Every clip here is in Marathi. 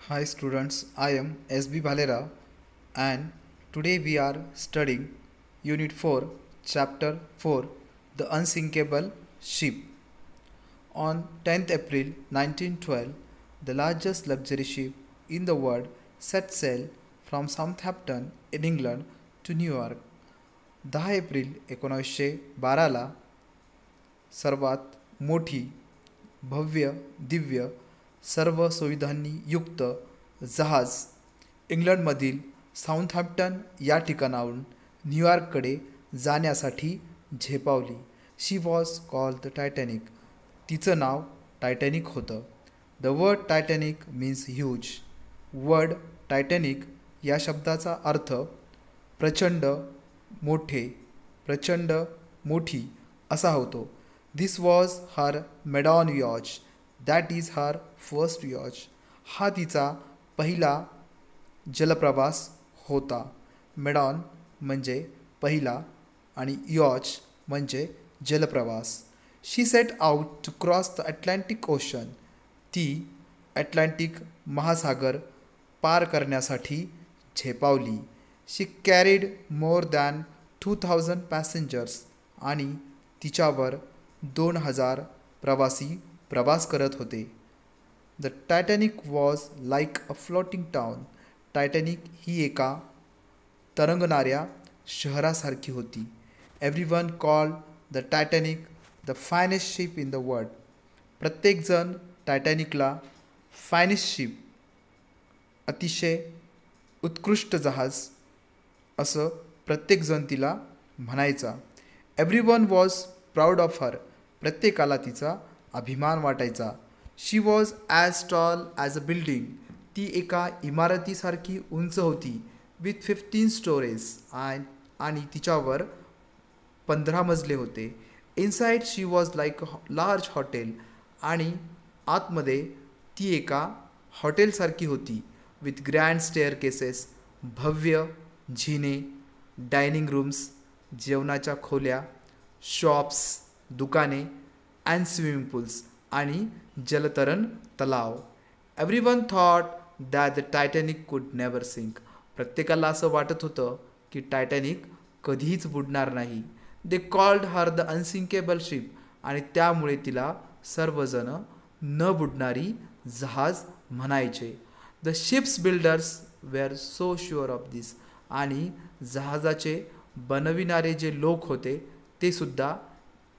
Hi students, I am SB Valera and today we are studying Unit 4, Chapter 4, The Unsinkable Ship. On 10th April 1912, the largest luxury ship in the world set sail from Southampton in England to New York. 10 April 1912ला सर्वात मोठी भव्य दिव्य सर्व सुविधांनी युक्त जहाज इंग्लंडमधील साऊथहॅम्प्टन या ठिकाणाहून न्यूयॉर्ककडे जाण्यासाठी झेपावली. She was called the Titanic. तिचं नाव टायटॅनिक होतं. The word Titanic means huge. Word Titanic या शब्दाचा अर्थ प्रचंड मोठे, प्रचंड मोठी असा होतो. This was her maiden voyage. That is her first voyage. हा तिचा पहिला जलप्रवास होता. मेडॉन म्हणजे पहिला आणि यॉज म्हणजे जलप्रवास. She set out to cross the Atlantic ocean. ती अटलांटिक महासागर पार करण्यासाठी झेपावली. She carried more than 2000 passengers. आणि तिच्यावर 2000 प्रवासी प्रवास करत होते. The Titanic was like a floating town. Titanic ही एका तरंगणाऱ्या शहरासारखी होती. Everyone called the Titanic the finest ship in the world. प्रत्येकजण टायटॅनिकला फायनेस्ट शिप, अतिशय उत्कृष्ट जहाज असं प्रत्येकजण तिला म्हणायचा. Everyone was proud of her. प्रत्येकाला तिचा अभिमान वाटायचा. She was as tall as a building. ती एका इमारतीसारखी उंच होती. With 15 storeys. आणि तिच्यावर 15 मजले होते. Inside she was like a large hotel. आणि आतमध्ये ती एका हॉटेलसारखी होती. With grand staircases. भव्य झिने, डायनिंग रूम्स, जेवणाच्या खोल्या, शॉप्स, दुकाने अँड स्विमिंग पूल्स आणि जलतरण तलाव. Everyone thought that the Titanic could never sink. प्रत्येकाला असं वाटत होतं की टायटॅनिक कधीच बुडणार नाही. They called her the unsinkable ship. आणि त्यामुळे तिला सर्वजण न बुडणारी जहाज म्हणायचे. The ship's builders were so sure of this. आणि जहाजाचे बनविणारे जे लोक होते ते सुद्धा,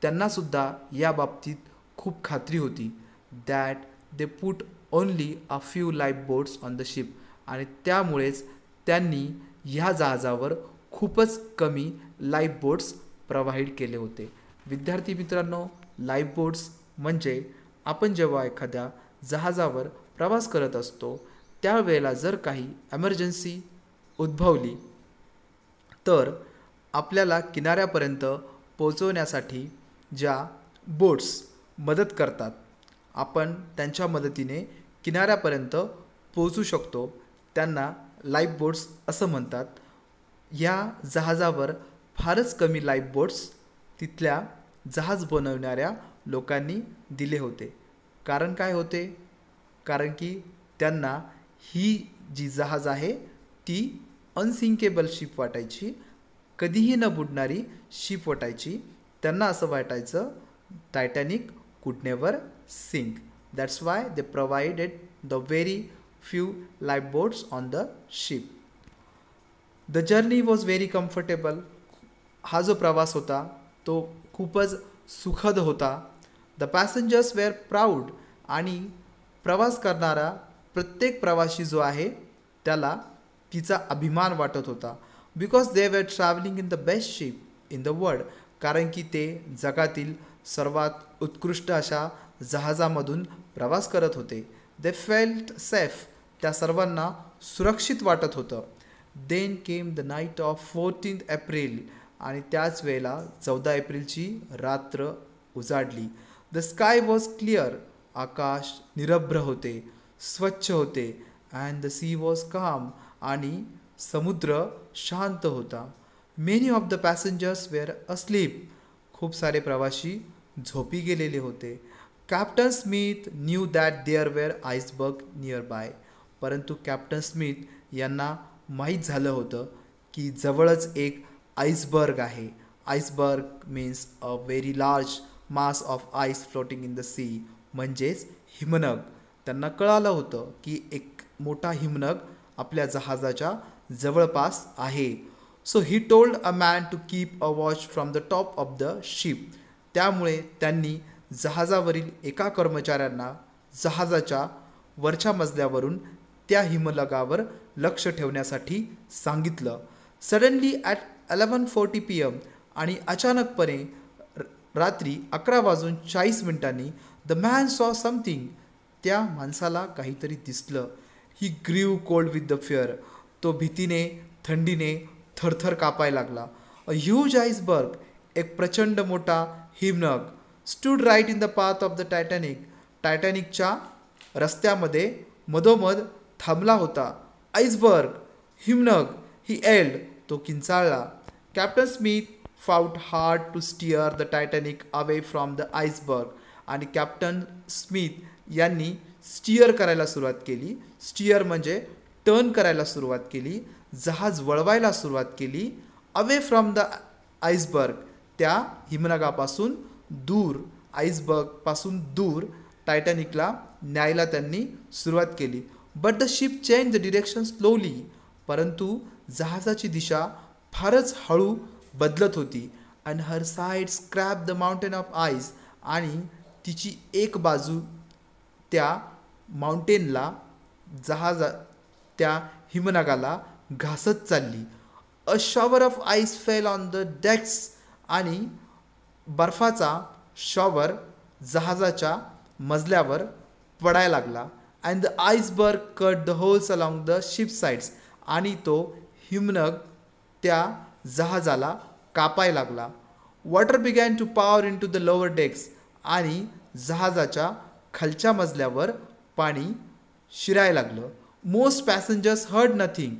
त्यांनासुद्धा या बाबतीत खूप खात्री होती. That they put only a few life boats on the ship. आणि त्यामुळेच त्यांनी ह्या जहाजावर खूपच कमी लाईफ बोट्स प्रोव्हाइड केले होते. विद्यार्थी मित्रांनो, लाईफ बोट्स म्हणजे आपण जेव्हा एखाद्या जहाजावर प्रवास करत असतो त्यावेळेला जर काही एमर्जन्सी उद्भवली तर आपल्याला किनाऱ्यापर्यंत पोचवण्यासाठी ज्या बोट्स मदत करतात, आपण त्यांच्या मदतीने किनाऱ्यापर्यंत पोचू शकतो, त्यांना लाईफ बोट्स असं म्हणतात. या जहाजावर फारच कमी लाईफ बोट्स तिथल्या जहाज बनवणाऱ्या लोकांनी दिले होते. कारण काय होते? कारण की त्यांना ही जी जहाज आहे ती अनसिंकेबल शिप वाटायची, कधीही न बुडणारी शिप वाटायची. त्यांना असं वाटायचं Titanic could never sink. That's why they provided the very few life boats on the ship. The journey was very comfortable. हा जो प्रवास होता तो खूपच सुखद होता. The passengers were proud. आणि प्रवास करणारा प्रत्येक प्रवासी जो आहे त्याला तिचा अभिमान वाटत होता. Because they were travelling in the best ship in the world. कारण की ते जगातील सर्वात उत्कृष्ट अशा जहाजामधून प्रवास करत होते. They felt safe. त्या सर्वांना सुरक्षित वाटत होतं. Then came the night of 14th April. आणि त्याच वेळेला 14 एप्रिलची रात्र उजाडली. The sky was clear. आकाश निरभ्र होते, स्वच्छ होते. अँड द सी वॉज काम. आणि समुद्र शांत होता. Many of the passengers were asleep. खूप सारे प्रवासी झोपी गेलेले होते. Captain Smith knew that there were iceberg near by. परंतु कॅप्टन स्मिथ यांना माहीत झालं होतं की जवळच एक आईसबर्ग आहे. Iceberg means a very large mass of ice floating in the sea, म्हणजेच हिमनग. त्यांना कळालं होतं की एक मोठा हिमनग आपल्या जहाजाच्या जवळपास आहे. So he told a man to keep a watch from the top of the ship. त्यामुळे त्यांनी जहाजावरील एका कर्मचाऱ्यांना जहाजाच्या वरच्या मजल्यावरून त्या हिमनगावर लक्ष ठेवण्यासाठी सांगितलं. सडनली ॲट 11:40 PM आणि अचानकपणे रात्री 11:40 द मॅन सॉ समथिंग. त्या माणसाला काहीतरी दिसलं. He grew cold with the fear. तो भीतीने थंडीने थरथर कापायला लागला. अ ह्यूज आईसबर्ग, एक प्रचंड मोठा हिमनग, stood right in the path of the Titanic. टायटॅनिकच्या रस्त्यामध्ये मधोमध थांबला होता. आईसबर्ग, हिमनग, ही एल्ड. तो किंचाळला. Captain Smith fought hard to steer the Titanic away from the iceberg. आणि कॅप्टन स्मिथ यांनी स्टिअर करायला सुरुवात केली. स्टिअर म्हणजे टर्न करायला सुरुवात केली, जहाज वळवायला सुरुवात केली. अवे फ्रॉम द आईसबर्ग, त्या हिमनगापासून दूर, आईसबर्गपासून दूर टायटॅनिकला न्यायला त्यांनी सुरुवात केली. But the ship change the direction slowly. परंतु जहाजाची दिशा फारच हळू बदलत होती. And her side scrap the mountain of ice. आणि तिची एक बाजू त्या माउंटेनला, त्या हिमनगाला घासत चालली. A shower of ice fell on the decks. आणि बर्फाचा शॉवर जहाजाच्या मजल्यावर पडायला लागला. And the iceberg cut the holes along the ship sides. आणि तो हिमनग त्या जहाजाला कापायला लागला. Water began to pour in to the lower decks. आणि जहाजाच्या खालच्या मजल्यावर पाणी शिरायला लागलं. Most passengers heard nothing.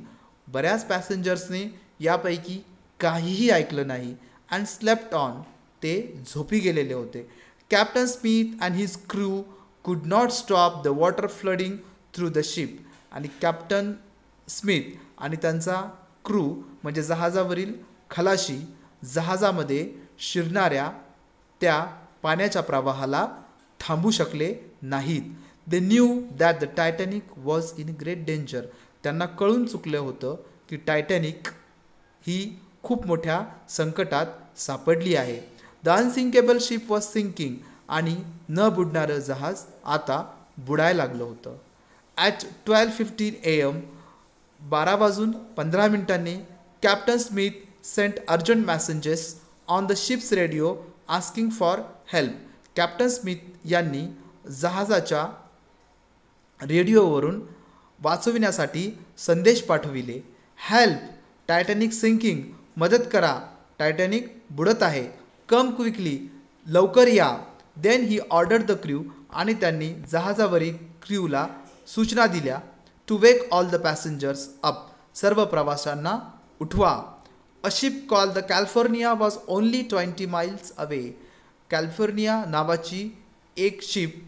बऱ्याच पॅसेंजर्सने यापैकी काहीही ऐकलं नाही. And slept on. ते झोपी गेलेले होते. Captain Smith and his crew कुड not stop the water flooding through the ship. आणि कॅप्टन स्मिथ आणि त्यांचा क्रू म्हणजे जहाजावरील खलाशी जहाजामध्ये शिरणाऱ्या त्या पाण्याच्या प्रवाहाला थांबू शकले नाहीत. They knew that the Titanic was in great danger. त्यांना कळून चुकलं होतं की टायटॅनिक ही खूप मोठ्या संकटात सापडली आहे. The unsinkable ship was sinking. आणि न बुडणारं जहाज आता बुडायला लागलं होतं. At 12:15 AM 12:15 Captain Smith sent urgent messages on the ship's radio asking for help. Captain Smith यांनी जहाजाच्या रेडिओवरून वाचविण्यासाठी संदेश पाठविले. Help, Titanic sinking. मदत करा, टायटॅनिक बुडत आहे. कम क्विकली, लवकर या. Then he order the crew. आणि त्यांनी जहाजावरील क्र्यूला सूचना दिल्या. To wake all the passengers up. सर्व प्रवाशांना उठवा. A ship call the California was only 20 miles away. California नावाची एक शिप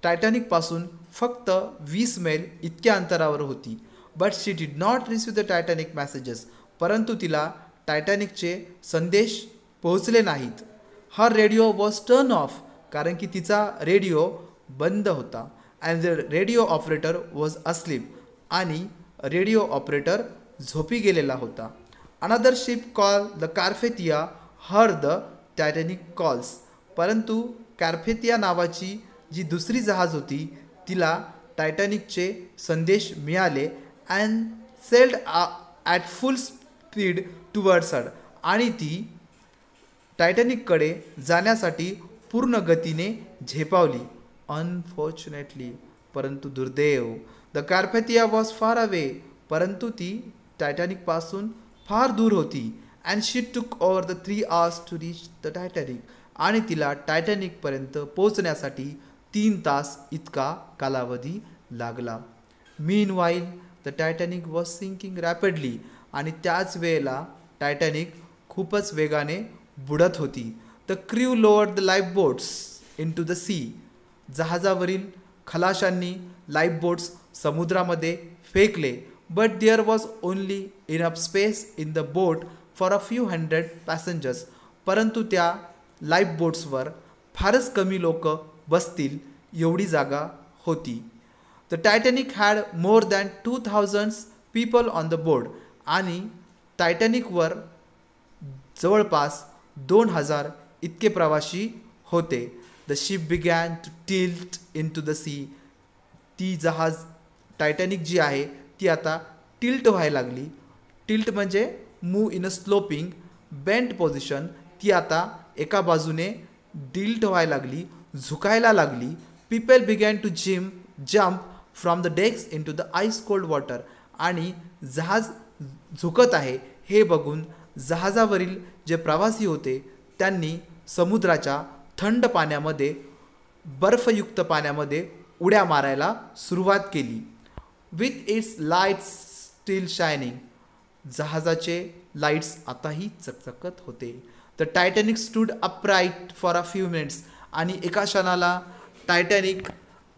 टायटॅनिकपासून फक्त 20 मैल इतक्या अंतरावर होती. But she did not receive the Titanic messages. परंतु तिला टायटॅनिकचे संदेश पोहोचले नाहीत. हर रेडिओ वॉज टर्न ऑफ. कारण की तिचा रेडिओ बंद होता. And the radio operator was asleep. आणि रेडिओ ऑपरेटर झोपी गेलेला होता. Another ship call the Carpathia her the Titanic calls. परंतु कार्पेथिया नावाची जी दुसरी जहाज होती तिला टायटॅनिकचे संदेश मिळाले. And sailed at full speed towards हर. आणि ती टायटॅनिककडे जाण्यासाठी पूर्ण गतीने झेपावली. अनफॉर्च्युनेटली, परंतु दुर्दैव, the Carpathia was far away. परंतु ती टायटॅनिकपासून फार दूर होती. And she took over the 3 hours to reach the Titanic. आणि तिला टायटॅनिकपर्यंत पोहोचण्यासाठी 3 तास इतका कालावधी लागला. Meanwhile the Titanic was sinking rapidly. आणि त्याच वेळेला टायटॅनिक खूपच वेगाने बुडत होती. The crew lowered the lifeboats in to the sea. जहाजावरील खलाशांनी लाईफ बोट्स समुद्रामध्ये फेकले. But there was only enough space in the boat for a few hundred passengers. परंतु त्या लाईफ बोट्सवर फारच कमी लोक बसतील एवढी जागा होती. The Titanic had more than 2000 people on the board. आणि टायटॅनिकवर जवळपास 2000 इतके प्रवासी होते. The ship began to tilt in to the sea. ती जहाज टायटॅनिक जी आहे ती आता टिल्ट व्हायला लागली. टिल्ट म्हणजे move in a sloping bent position. ती आता एका बाजूने टिल्ट व्हायला लागली, झुकायला लागली. People began to jump from the decks in to the ice cold water. आणि जहाज झुकत आहे हे बघून जहाजावरील जे प्रवासी होते त्यांनी समुद्राच्या थंड पाण्यामध्ये, बर्फयुक्त पाण्यामध्ये उड्या मारायला सुरुवात केली. With its lights still shining. जहाजाचे लाईट्स आताही चकचकत होते. The Titanic stood upright for a few minutes. आणि एका क्षणाला टायटॅनिक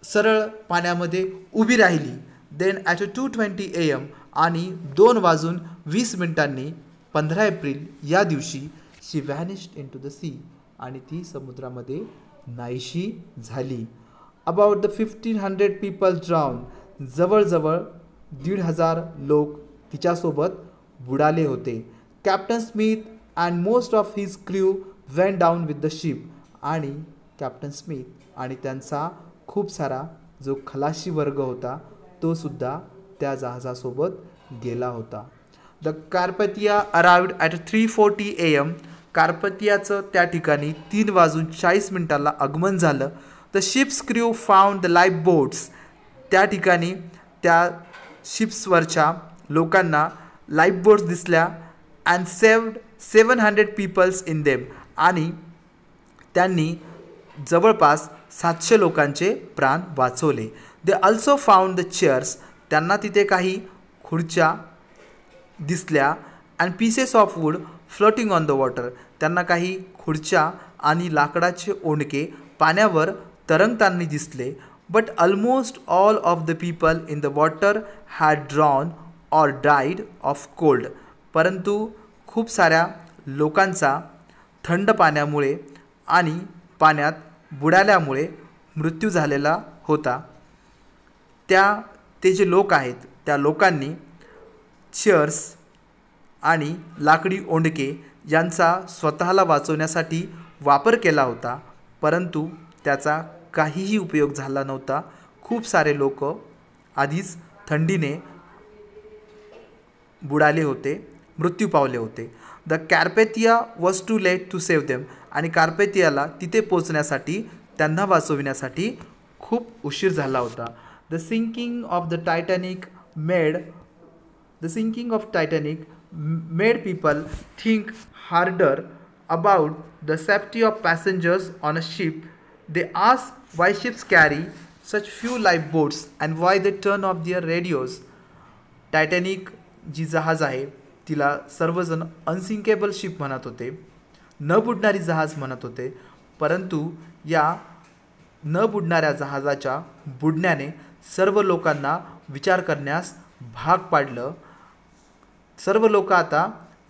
सरळ पाण्यामध्ये उभी राहिली. देन ॲट 2:20 AM आणि 2:20 15 एप्रिल या दिवशी शी व्हॅनिश्ड इन टू द सी. आणि ती समुद्रामध्ये नाहीशी झाली. About the 1500 people drown. जवळजवळ 1,500 लोक तिच्यासोबत बुडाले होते. Captain Smith and most of his crew went down with the ship. आणि कॅप्टन स्मिथ आणि त्यांचा खूप सारा जो खलाशी वर्ग होता तो सुद्धा त्या जहाजासोबत गेला होता. The Carpathia arrived at 3:40 AM. कार्पथियाचं त्या ठिकाणी 3:40 आगमन झालं. The ship's crew found the lifeboats. त्या ठिकाणी त्या शिप्सवरच्या लोकांना लाईफ बोट्स दिसल्या. And saved 700 peoples in them. आणि त्यांनी जवळपास 700 लोकांचे प्राण वाचवले. They also found the chairs. त्यांना तिथे काही खुर्च्या दिसल्या. And pieces of wood floating on the water. त्यांना काही खुर्च्या आणि लाकडाचे ओंडके पाण्यावर तरंगताना दिसले. But almost all of the people in the water had drawn or died of cold. परंतु खूप साऱ्या लोकांचा थंड पाण्यामुळे आणि पाण्यात बुडाल्यामुळे मृत्यू झालेला होता. ते जे लोक आहेत त्या लोकांनी चेअर्स आणि लाकडी ओंडके यांचा स्वतःला वाचवण्यासाठी वापर केला होता. परंतु त्याचा काहीही उपयोग झाला नव्हता. खूप सारे लोक आधीच थंडीने बुडाले होते, मृत्यू पावले होते. The Carpathia was too late to save them. आणि कार्पेथियाला तिथे पोचण्यासाठी, त्यांना वाचविण्यासाठी खूप उशीर झाला होता. The sinking of Titanic made people think harder about the safety of passengers on a ship. They ask why ships carry such few life boats and why they turn off their radios. Titanic जी जहाज आहे तिला सर्वजण अनसिंकेबल शिप म्हणत होते, न बुडणारी जहाज म्हणत होते. परंतु या न बुडणाऱ्या जहाजाच्या बुडण्याने सर्व लोकांना विचार करण्यास भाग पाडलं. सर्व लोक आता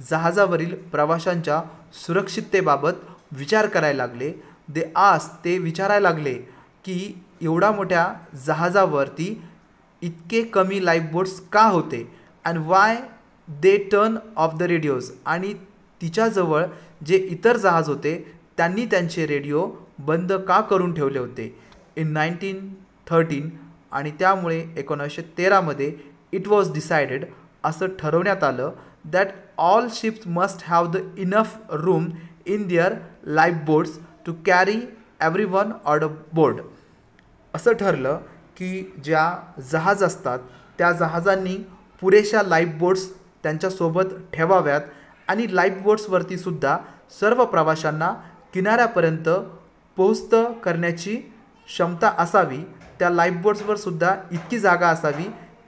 जहाजावरील प्रवाशांच्या सुरक्षिततेबाबत विचार करायला लागले. ते विचारायला लागले की एवढा मोठ्या जहाजावरती इतके कमी लाईफ बोट्स का होते. And why they turn off the radios. आणि तिच्याजवळ जे इतर जहाज होते त्यांनी त्यांचे रेडिओ बंद का करून ठेवले होते. इन 1913. आणि त्यामुळे 1913 इट वॉज डिसाइडेड, असं ठरवण्यात आलं, that all ships must have the enough room in their life boats to carry every one on board. असं ठरलं की ज्या जहाज असतात त्या जहाजांनी पुरेशा लाईफ बोट्स त्यांच्यासोबत ठेवाव्यात. आणि लाईफ बोट्सवरती सुद्धा सर्व प्रवाशांना किनाऱ्यापर्यंत पोहोचतं करण्याची क्षमता असावी. त्या लाईफ बोट्सवर सुद्धा इतकी जागा असावी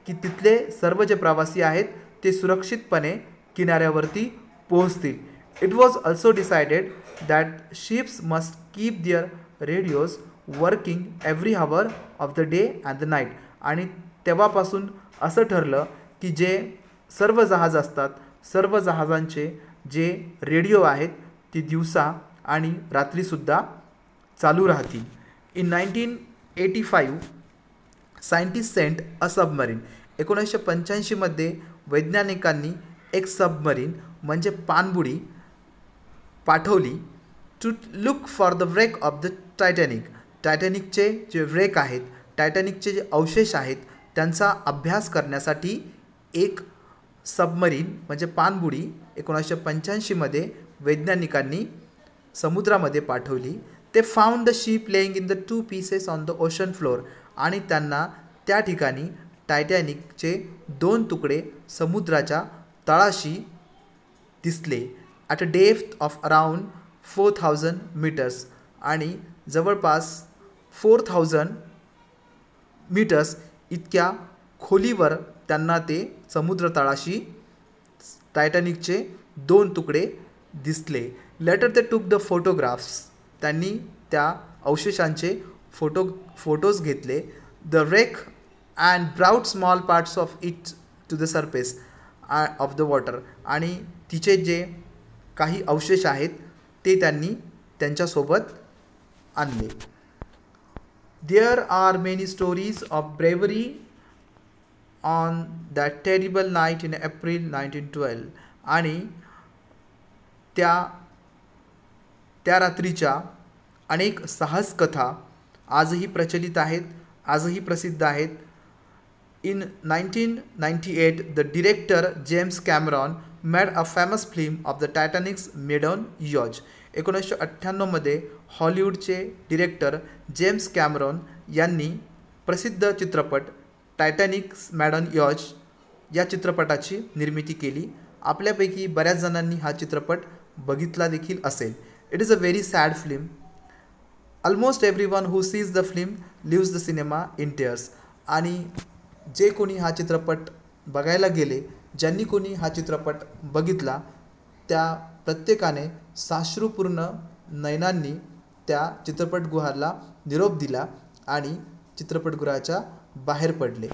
की तिथले सर्व जे प्रवासी आहेत ते सुरक्षितपणे किनाऱ्यावरती पोहोचतील. It was also decided that ships must keep their radios working every hour of the day and the night. आणि तेव्हापासून असं ठरलं की जे सर्व जहाज असतात, सर्व जहाजांचे जे रेडिओ आहेत ती दिवसा आणि रात्रीसुद्धा चालू राहतील. In 1985 scientist sent a submarine. 1985मध्ये वैज्ञानिकांनी एक सबमरीन म्हणजे पाणबुडी पाठवली to look for the wreck of the Titanic. टायटॅनिकचे जे व्रेक आहेत, टायटॅनिकचे जे अवशेष आहेत त्यांचा अभ्यास करण्यासाठी एक सबमरीन म्हणजे पाणबुडी 1985मध्ये वैज्ञानिकांनी समुद्रामध्ये पाठवली. ते found the ship laying in the 2 pieces on the ocean floor आणि त्यांना त्या ठिकाणी टायटॅनिकचे 2 तुकडे समुद्राच्या तळाशी दिसले at a depth of around 4000 metres आणि जवळपास 4000 मीटर्स इतक्या खोलीवर त्यांना ते समुद्र तळाशी टायटॅनिकचे 2 तुकडे दिसले. लेटर ते टूक द फोटोग्राफ्स. त्यांनी त्या अवशेषांचे फोटोज घेतले. The wreck and brought small parts of it to the surface of the water. आणि तिचे जे काही अवशेष आहेत ते त्यांनी त्यांच्यासोबत आणले. There are many stories of bravery on that terrible night in April 1912. आणि त्या रात्रीच्या अनेक साहस कथा आजही प्रचलित आहेत, आजही प्रसिद्ध आहेत. In 1998 the director James Cameron made a famous film of the Titanic's maiden voyage. 1998मध्ये हॉलिवूडचे डिरेक्टर जेम्स कॅमेरॉन यांनी प्रसिद्ध चित्रपट टायटॅनिक्स मेडॉन यॉज या चित्रपटाची निर्मिती केली. आपल्यापैकी बऱ्याच जणांनी हा चित्रपट बघितला देखील असेल. It is a very sad film. Almost everyone who sees the film leaves the cinema in tears. आणि जे कोणी हा चित्रपट बघायला गेले, ज्यांनी कोणी हा चित्रपट बघितला त्या प्रत्येकाने साश्रुपूर्ण नयनांनी त्या चित्रपटगृहाला निरोप दिला आणि चित्रपटगृहाच्या बाहेर पडले.